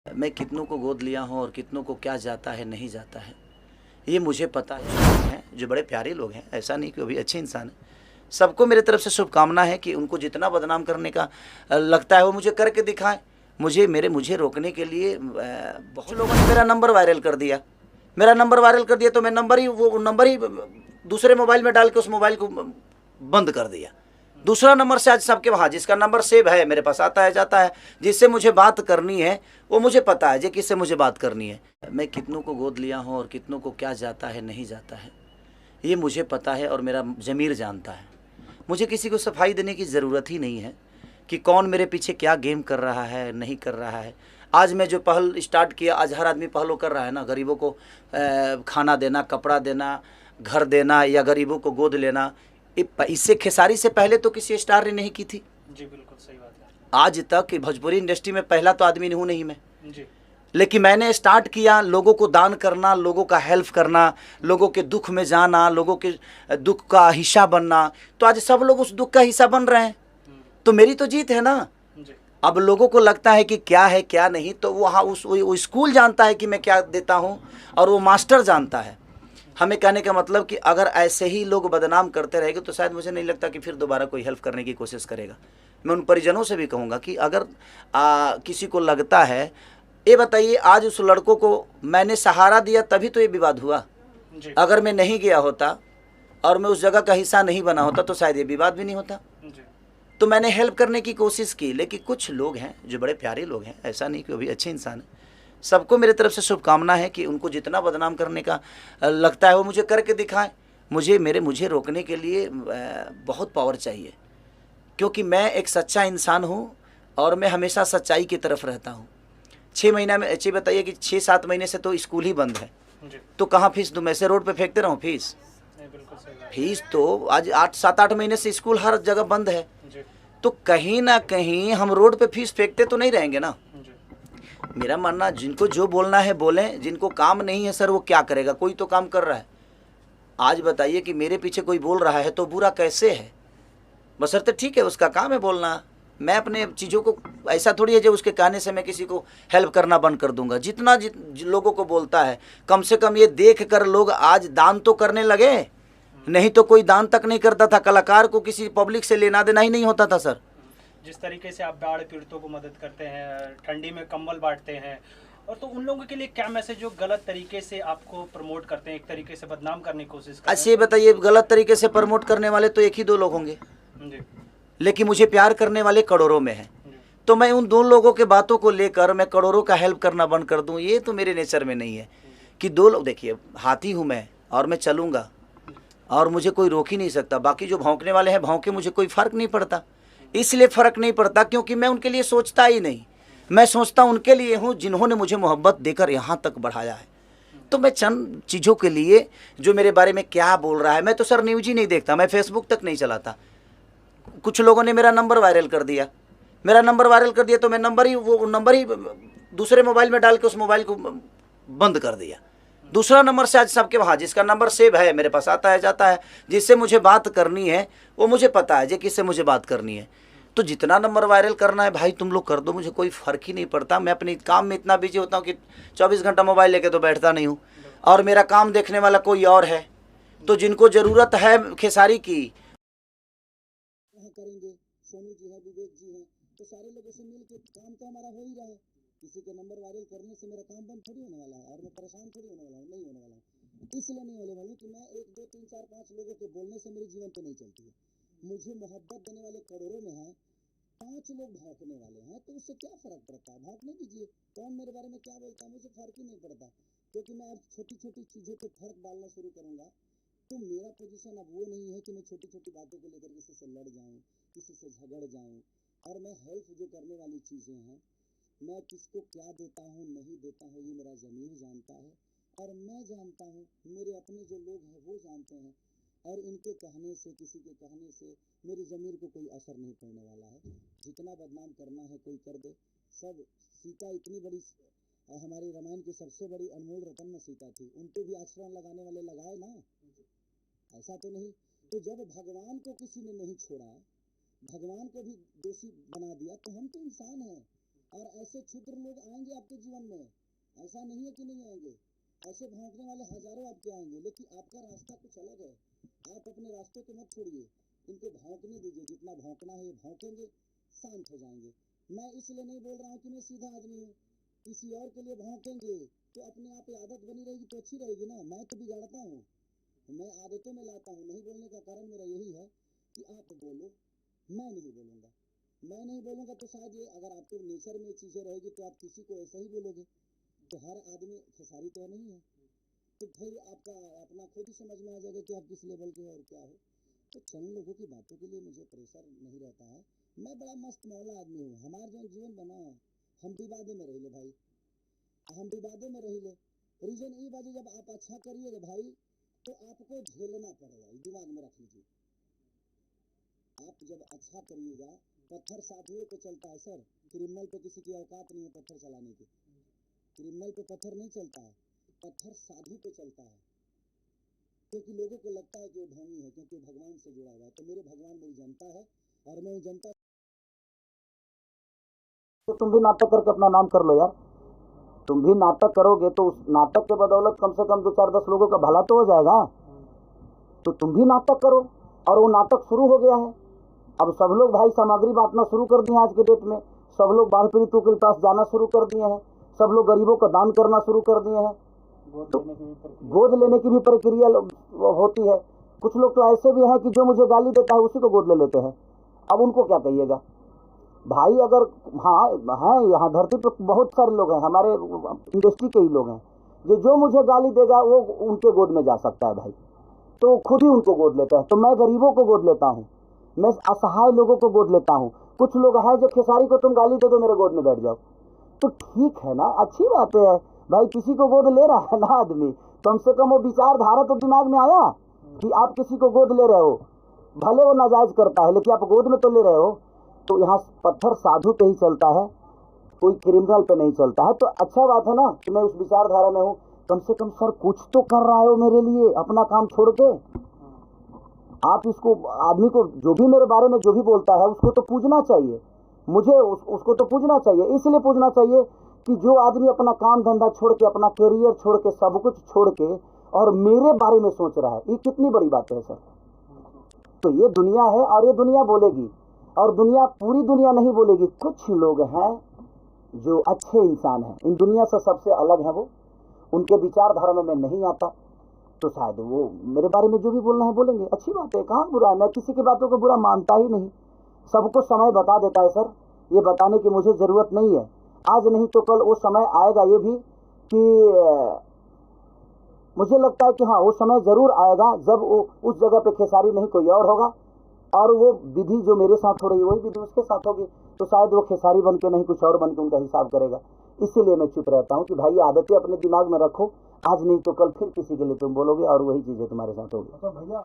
मैं कितनों को गोद लिया हूँ और कितनों को क्या जाता है नहीं जाता है, ये मुझे पता है। जो बड़े प्यारे लोग हैं, ऐसा नहीं कि वो भी अच्छे इंसान हैं। सबको मेरे तरफ से शुभकामना है कि उनको जितना बदनाम करने का लगता है वो मुझे करके दिखाएं। मुझे रोकने के लिए बहुत लोगों ने मेरा नंबर वायरल कर दिया। तो मैं नंबर ही दूसरे मोबाइल में डाल के उस मोबाइल को बंद कर दिया। दूसरा नंबर से आज सबके वहाँ जिसका नंबर सेव है मेरे पास आता है जाता है। जिससे मुझे बात करनी है वो मुझे पता है, किससे मुझे बात करनी है। मैं कितनों को गोद लिया हूँ और कितनों को क्या जाता है नहीं जाता है, ये मुझे पता है और मेरा ज़मीर जानता है। मुझे किसी को सफाई देने की ज़रूरत ही नहीं है कि कौन मेरे पीछे क्या गेम कर रहा है नहीं कर रहा है। आज मैं जो पहल स्टार्ट किया, आज हर आदमी पहल कर रहा है ना, गरीबों को खाना देना, कपड़ा देना, घर देना या गरीबों को गोद लेना। इससे खेसारी से पहले तो किसी स्टार ने नहीं की थी। जी बिल्कुल सही बात है। आज तक भोजपुरी इंडस्ट्री में पहला तो आदमी हूँ नहीं मैं जी। लेकिन मैंने स्टार्ट किया लोगों को दान करना, लोगों का हेल्प करना, लोगों के दुख में जाना, लोगों के दुख का हिस्सा बनना। तो आज सब लोग उस दुख का हिस्सा बन रहे हैं, तो मेरी तो जीत है ना। जी। अब लोगों को लगता है कि क्या है क्या नहीं, तो वहाँ वो स्कूल जानता है कि मैं क्या देता हूँ और वो मास्टर जानता है। हमें कहने का मतलब कि अगर ऐसे ही लोग बदनाम करते रहेंगे तो शायद मुझे नहीं लगता कि फिर दोबारा कोई हेल्प करने की कोशिश करेगा। मैं उन परिजनों से भी कहूँगा कि अगर किसी को लगता है, ये बताइए आज उस लड़कों को मैंने सहारा दिया तभी तो ये विवाद हुआ। अगर मैं नहीं गया होता और मैं उस जगह का हिस्सा नहीं बना होता तो शायद ये विवाद भी नहीं होता। तो मैंने हेल्प करने की कोशिश की, लेकिन कुछ लोग हैं जो बड़े प्यारे लोग हैं, ऐसा नहीं कि वो भी अच्छे इंसान हैं। सबको मेरे तरफ से शुभकामना है कि उनको जितना बदनाम करने का लगता है वो मुझे करके दिखाएं। मुझे रोकने के लिए बहुत पावर चाहिए, क्योंकि मैं एक सच्चा इंसान हूँ और मैं हमेशा सच्चाई की तरफ रहता हूँ। 6 महीना में अच्छी बताइए कि 6-7 महीने से तो स्कूल ही बंद है, तो कहाँ फीस दूँ? मैं ऐसे रोड पे फेंकते रहूँ फीस? फीस तो आज 7-8 महीने से स्कूल हर जगह बंद है, तो कहीं ना कहीं हम रोड पे फीस फेंकते तो नहीं रहेंगे ना। मेरा मानना, जिनको जो बोलना है बोलें, जिनको काम नहीं है सर वो क्या करेगा, कोई तो काम कर रहा है। आज बताइए कि मेरे पीछे कोई बोल रहा है तो बुरा कैसे है? बशर्ते ठीक है उसका काम है बोलना। मैं अपने चीज़ों को ऐसा थोड़ी है जो उसके कहने से मैं किसी को हेल्प करना बंद कर दूंगा। जितना लोगों को बोलता है, कम से कम ये देख कर लोग आज दान तो करने लगे, नहीं तो कोई दान तक नहीं करता था। कलाकार को किसी पब्लिक से लेना देना ही नहीं होता था सर। जिस तरीके से आप बाढ़ पीड़ितों को मदद करते हैं, ठंडी में कंबल बांटते हैं, और तो उन लोगों के लिए क्या मैसेज जो गलत तरीके से आपको प्रमोट करते हैं, एक तरीके से बदनाम करने की कोशिश करते हैं? अच्छा ये बताइए, गलत तरीके से प्रमोट करने वाले तो एक ही 2 लोग होंगे जी। लेकिन मुझे प्यार करने वाले करोड़ों में हैं। तो मैं उन 2 लोगों के बातों को लेकर मैं करोड़ों का हेल्प करना बंद कर दूं, ये तो मेरे नेचर में नहीं है। कि 2 लोग, देखिए हाथी हूँ मैं और मैं चलूँगा और मुझे कोई रोक ही नहीं सकता। बाकी जो भौंकने वाले हैं भौंके, मुझे कोई फ़र्क नहीं पड़ता। इसलिए फ़र्क नहीं पड़ता क्योंकि मैं उनके लिए सोचता ही नहीं। मैं सोचता उनके लिए हूँ जिन्होंने मुझे मोहब्बत देकर यहाँ तक बढ़ाया है। तो मैं चंद चीज़ों के लिए, जो मेरे बारे में क्या बोल रहा है, मैं तो सर न्यूज़ ही नहीं देखता, मैं फेसबुक तक नहीं चलाता। कुछ लोगों ने मेरा नंबर वायरल कर दिया, तो मैं नंबर ही दूसरे मोबाइल में डाल के उस मोबाइल को बंद कर दिया। दूसरा नंबर से आज सबके वहाँ जिसका नंबर सेव है मेरे पास आता है जाता है। जिससे मुझे बात करनी है वो मुझे पता है, किससे मुझे बात करनी है। तो जितना नंबर वायरल करना है भाई तुम लोग कर दो, मुझे कोई फ़र्क ही नहीं पड़ता। मैं अपने काम में इतना बिजी होता हूँ कि 24 घंटा मोबाइल लेके तो बैठता नहीं हूँ, और मेरा काम देखने वाला कोई और है। तो जिनको ज़रूरत है खेसारी की करेंगे, सोनू जी है, विवेक जी है, तो सारे लोगों से मिल के काम तो हमारा हो ही रहा है। किसी के नंबर वायरल करने से मेरा काम बंद थोड़ी होने वाला है और मैं परेशान थोड़ी होने वाला हूँ, नहीं होने वाला हूँ। इसलिए नहीं होने वाला कि मैं 1, 2, 3, 4, 5 लोगों के बोलने से मेरे जीवन पे नहीं चलती है। मुझे मोहब्बत देने वाले करोड़ों में हैं, 5 लोग भौंकने वाले हैं, तो उससे क्या फ़र्क पड़ता है? भौंकने दीजिए, कौन मेरे बारे में क्या बोलता है मुझे फ़र्क ही नहीं पड़ता। क्योंकि मैं अब छोटी छोटी चीज़ों पर फ़र्क डालना शुरू करूँगा। तो मेरा पोजीशन अब वो नहीं है कि मैं छोटी छोटी बातों को लेकर किसी से लड़ जाऊं, किसी से झगड़ जाऊं। और मैं हेल्प जो करने वाली चीज़ें हैं, मैं किसको क्या देता हूं नहीं देता हूं, ये मेरा ज़मीर जानता है और मैं जानता हूं, मेरे अपने जो लोग हैं वो जानते हैं। और इनके कहने से, किसी के कहने से मेरे ज़मीर को कोई असर नहीं पड़ने वाला है। जितना बदनाम करना है कोई कर दे। सब सीता इतनी बड़ी, हमारे रामायण की सबसे बड़ी अनमोल रतन में सीता थी, उन पे भी आचरण लगाने वाले लगाए ना, ऐसा तो नहीं। तो जब भगवान को किसी ने नहीं छोड़ा, भगवान को भी दोषी बना दिया, तो हम तो इंसान हैं, और ऐसे क्षुद्र लोग आएंगे आपके जीवन में, ऐसा नहीं है कि नहीं आएंगे, ऐसे भौंकने वाले हजारों आपके आएंगे, लेकिन आपका रास्ता कुछ अलग है। आप अपने रास्ते को मत छोड़िए, इनको भौंकने दीजिए, जितना भौंकना है ये भौंकेंगे, शांत हो जाएंगे। मैं इसलिए नहीं बोल रहा हूँ कि मैं सीधा आदमी हूँ, किसी और के लिए भौंकेंगे तो अपने आप आदत बनी रहेगी तो अच्छी रहेगी ना। मैं तो बिगाड़ता हूँ, मैं आदतों में लाता हूँ। नहीं बोलने का कारण मेरा यही है कि आप बोलो, मैं नहीं बोलूँगा। मैं नहीं बोलूँगा तो शायद ये, अगर आपके नेचर में चीज़ें रहेगी तो आप किसी को ऐसा ही बोलोगे, तो हर आदमी खेसारी तो नहीं है, तो भाई आपका अपना खुद ही समझ में आ जाएगा कि आप किस लेवल के हो और क्या हो। तो चंद लोगों की बातों के लिए मुझे प्रेशर नहीं रहता है। मैं बड़ा मस्त मौला आदमी हूँ। हमारा जो जीवन बना, हम विवादे में रही ले भाई, हम विवादे में रही ले। रीजन ये बात, जब आप अच्छा करिएगा भाई तो आपको झेलना पड़ेगा, ये दिमाग में रख लीजिए। आप जब अच्छा करिएगा, पत्थर साधुओं पे चलता है सर, क्रिमिनल पे किसी की औकात नहीं है पत्थर चलाने की। क्रिमिनल पे पत्थर नहीं चलता है, पत्थर साधु पे चलता है, क्योंकि लोगों को लगता है कि वो ढोंगी है, क्योंकि वो भगवान से जुड़ा हुआ है। तो मेरे भगवान मेरी जनता है, और मैं जनता। तो तुम भी नाटक करके अपना नाम कर लो यार। तुम भी नाटक करोगे तो उस नाटक के बदौलत कम से कम 2-4-10 लोगों का भला तो हो जाएगा। तो तुम भी नाटक करो, और वो नाटक शुरू हो गया है। अब सब लोग भाई सामग्री बांटना शुरू कर दिए आज के डेट में। सब लोग बाढ़ पीड़ितों के पास जाना शुरू कर दिए हैं, सब लोग गरीबों का दान करना शुरू कर दिए हैं। तो गोद लेने की भी प्रक्रिया होती है। कुछ लोग तो ऐसे भी हैं कि जो मुझे गाली देता है उसी को गोद ले लेते हैं। अब उनको क्या कहिएगा भाई? अगर हाँ हैं, यहाँ धरती पर बहुत सारे लोग हैं, हमारे इंडस्ट्री के ही लोग हैं, जो मुझे गाली देगा वो उनके गोद में जा सकता है भाई, तो खुद ही उनको गोद लेता है। तो मैं गरीबों को गोद लेता हूँ, मैं असहाय लोगों को गोद लेता हूँ। कुछ लोग हैं जो खेसारी को तुम गाली दे दो मेरे गोद में बैठ जाओ, तो ठीक है ना, अच्छी बात है भाई। किसी को गोद ले रहा है ना आदमी, कम से कम वो विचारधारा तो दिमाग में आया कि आप किसी को गोद ले रहे हो, भले वो नाजायज करता है लेकिन आप गोद में तो ले रहे हो। तो यहाँ पत्थर साधु पे ही चलता है, कोई क्रिमिनल पे नहीं चलता है। तो अच्छा बात है ना कि मैं उस विचारधारा में हूँ। कम से कम सर कुछ तो कर रहा है वो मेरे लिए, अपना काम छोड़ के। आप इसको, आदमी को जो भी मेरे बारे में जो भी बोलता है उसको तो पूजना चाहिए, मुझे उसको तो पूजना चाहिए। इसलिए पूजना चाहिए कि जो आदमी अपना काम धंधा छोड़ के, अपना करियर छोड़ के, सब कुछ छोड़ के और मेरे बारे में सोच रहा है, ये कितनी बड़ी बात है सर। तो ये दुनिया है और ये दुनिया बोलेगी, और दुनिया, पूरी दुनिया नहीं बोलेगी। कुछ लोग हैं जो अच्छे इंसान हैं, इन दुनिया से सबसे अलग हैं वो, उनके विचारधारा में मैं नहीं आता, तो शायद वो मेरे बारे में जो भी बोलना है बोलेंगे, अच्छी बात है, कहाँ बुरा है। मैं किसी की बातों को बुरा मानता ही नहीं, सबको समय बता देता है सर। ये बताने की मुझे ज़रूरत नहीं है, आज नहीं तो कल वो समय आएगा ये भी कि मुझे लगता है कि हाँ वो समय ज़रूर आएगा जब वो उस जगह पे खेसारी नहीं कोई और होगा, और वो विधि जो मेरे साथ हो रही है वही विधि उसके साथ होगी, तो शायद वो खेसारी बन के नहीं कुछ और बन के उनका हिसाब करेगा। इसीलिए मैं चुप रहता हूँ कि भाई आदतें अपने दिमाग में रखो, आज नहीं तो कल फिर किसी के लिए तुम बोलोगे और वही चीज़ें तुम्हारे साथ होगी। तो भैया